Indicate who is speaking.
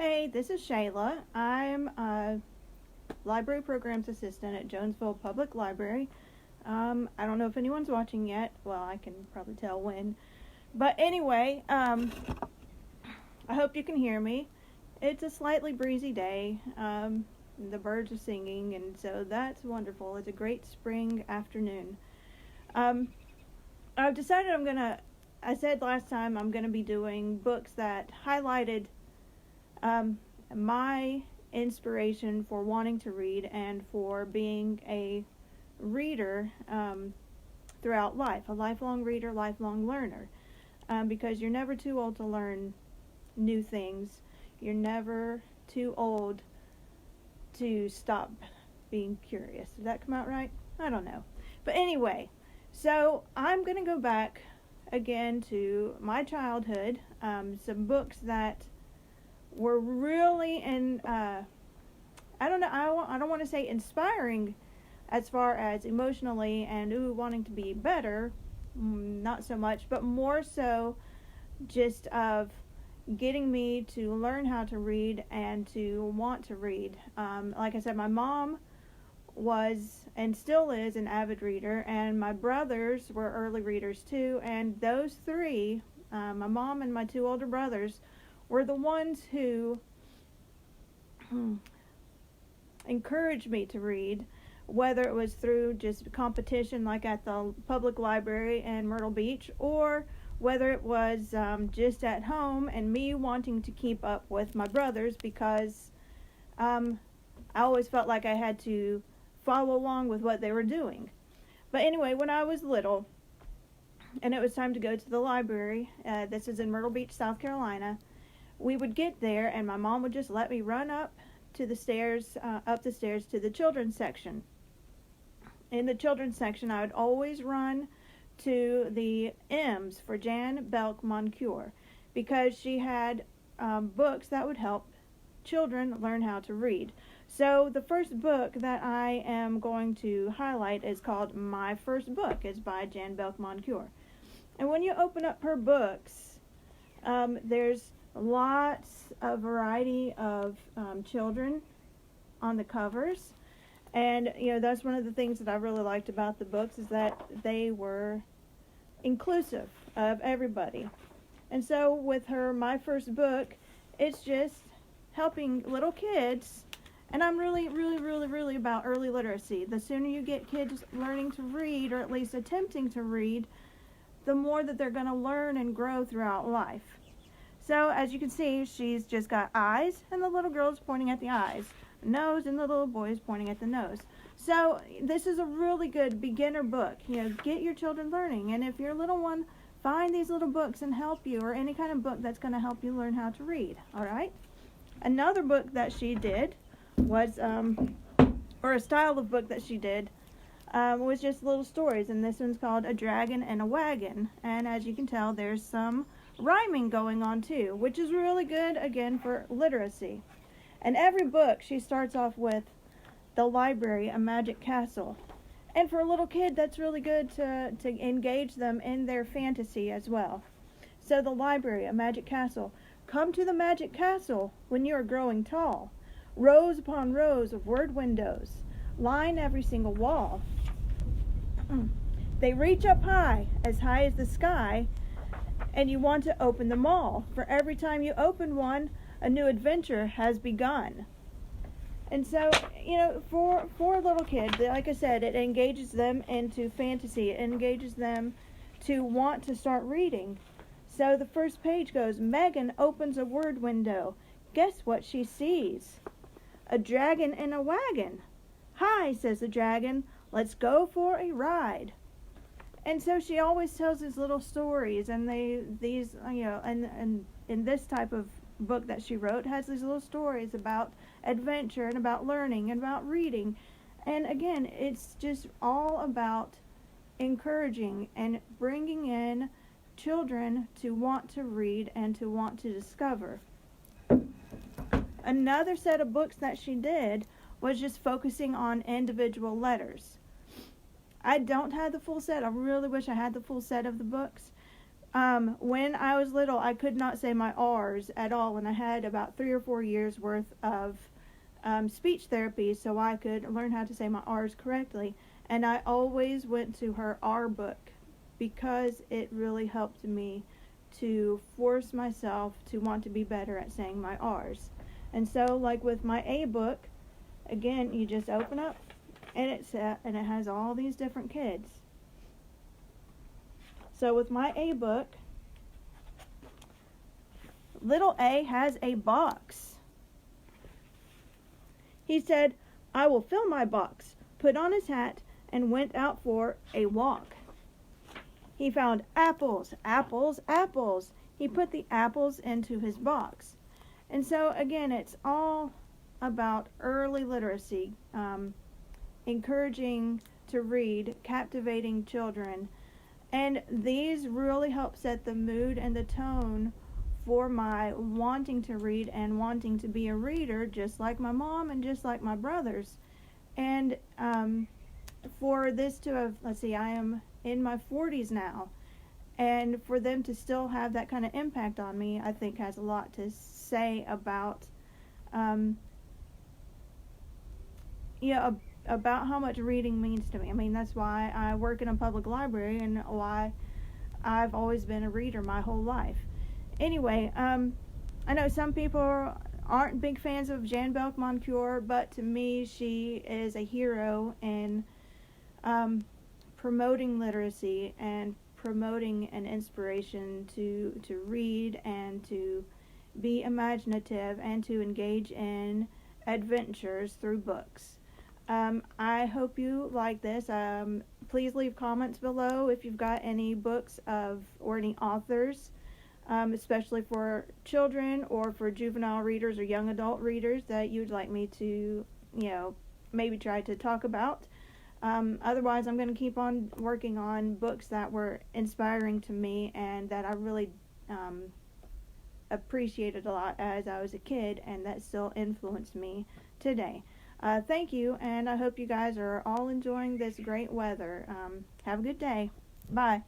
Speaker 1: Hey, this is Shayla. I'm a library programs assistant at Jonesville Public Library. I don't know if anyone's watching yet. Well, I can probably tell when. But anyway, I hope you can hear me. It's a slightly breezy day. The birds are singing, and so that's wonderful. It's a great spring afternoon. I've decided I said last time I'm going to be doing books that highlighted my inspiration for wanting to read and for being a reader throughout life, a lifelong reader, lifelong learner, because you're never too old to learn new things. You're never too old to stop being curious. Did that come out right? I don't know. But anyway, so I'm going to go back again to my childhood, some books that were really I don't want to say inspiring as far as emotionally and wanting to be better, not so much, but more so just of getting me to learn how to read and to want to read. Like I said, my mom was and still is an avid reader, and my brothers were early readers too, and those three, my mom and my two older brothers, were the ones who encouraged me to read, whether it was through just competition like at the public library in Myrtle Beach, or whether it was just at home and me wanting to keep up with my brothers, because I always felt like I had to follow along with what they were doing. But anyway, when I was little and it was time to go to the library, this is in Myrtle Beach, South Carolina, we would get there and my mom would just let me run up the stairs to the children's section. In the children's section, I would always run to the M's for Jan Belk Moncure, because she had books that would help children learn how to read. So the first book that I am going to highlight is called My First Book. It's by Jan Belk Moncure. And when you open up her books, there's lots of variety of children on the covers. And, that's one of the things that I really liked about the books, is that they were inclusive of everybody. And so with her My First Book, it's just helping little kids. And I'm really about early literacy. The sooner you get kids learning to read, or at least attempting to read, the more that they're going to learn and grow throughout life. So as you can see, she's just got eyes, and the little girl is pointing at the eyes, nose, and the little boy is pointing at the nose. So this is a really good beginner book. Get your children learning. And if your little one, find these little books and help you, or any kind of book that's going to help you learn how to read. All right. Another book that she did was, or a style of book that she did, was just little stories. And this one's called A Dragon and a Wagon. And as you can tell, there's some rhyming going on too, which is really good, again, for literacy. And every book, she starts off with The Library, a Magic Castle. And for a little kid, that's really good to engage them in their fantasy as well. So The Library, a Magic Castle. Come to the magic castle when you are growing tall. Rows upon rows of word windows line every single wall. They reach up high as the sky, and you want to open them all. For every time you open one, a new adventure has begun. And so, for a little kid, like I said, it engages them into fantasy. It engages them to want to start reading. So the first page goes, Megan opens a word window. Guess what she sees? A dragon in a wagon. Hi, says the dragon, let's go for a ride. And so she always tells these little stories, and and in this type of book that she wrote has these little stories about adventure and about learning and about reading. And again, it's just all about encouraging and bringing in children to want to read and to want to discover. Another set of books that she did was just focusing on individual letters. I don't have the full set. I really wish I had the full set of the books. When I was little, I could not say my R's at all, and I had about 3 or 4 years worth of speech therapy so I could learn how to say my R's correctly. And I always went to her R book because it really helped me to force myself to want to be better at saying my R's. And so, like with my A book, again, you just open up and it has all these different kids. So with my A book, little A has a box. He said, "I will fill my box," put on his hat, and went out for a walk. He found apples, apples, apples. He put the apples into his box. And so, again, it's all about early literacy, encouraging to read, captivating children. And these really help set the mood and the tone for my wanting to read and wanting to be a reader, just like my mom and just like my brothers. And for this to have, I am in my 40s now, and for them to still have that kind of impact on me, I think has a lot to say about, about how much reading means to me. I mean, that's why I work in a public library and why I've always been a reader my whole life. Anyway, I know some people aren't big fans of Jan Belk Moncure, but to me, she is a hero in promoting literacy and promoting an inspiration to read and to be imaginative and to engage in adventures through books. I hope you like this. Please leave comments below if you've got any books or any authors, especially for children or for juvenile readers or young adult readers that you'd like me to, maybe try to talk about. Otherwise, I'm going to keep on working on books that were inspiring to me and that I really appreciated a lot as I was a kid and that still influenced me today. Thank you, and I hope you guys are all enjoying this great weather. Have a good day. Bye.